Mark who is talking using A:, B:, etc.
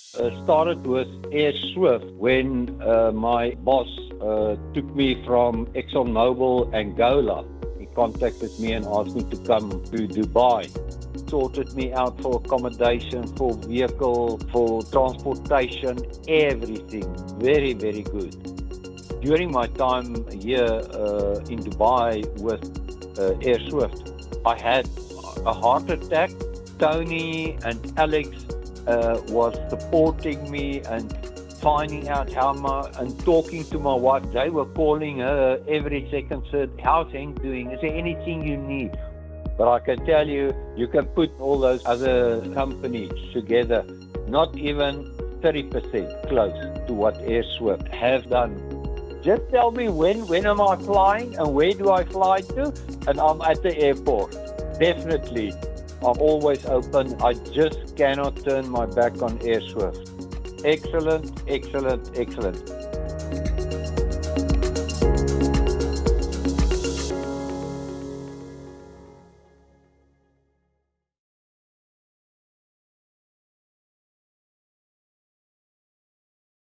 A: Started with Air Swift when my boss took me from ExxonMobil Angola. He contacted me and asked me to come to Dubai. Sorted me out for accommodation, for vehicle, for transportation, everything. Very, very good. During my time here in Dubai with Air Swift, I had a heart attack. Tony and Alex was supporting me and finding out and talking to my wife. They were calling her every second, said, "How's Henk doing? Is there anything you need?" But I can tell you, you can put all those other companies together, not even 30% close to what Air Swift have done. Just tell me when am I flying and where do I fly to, and I'm at the airport. Definitely. I'm always open. I just cannot turn my back on Air Swift. Excellent, excellent, excellent.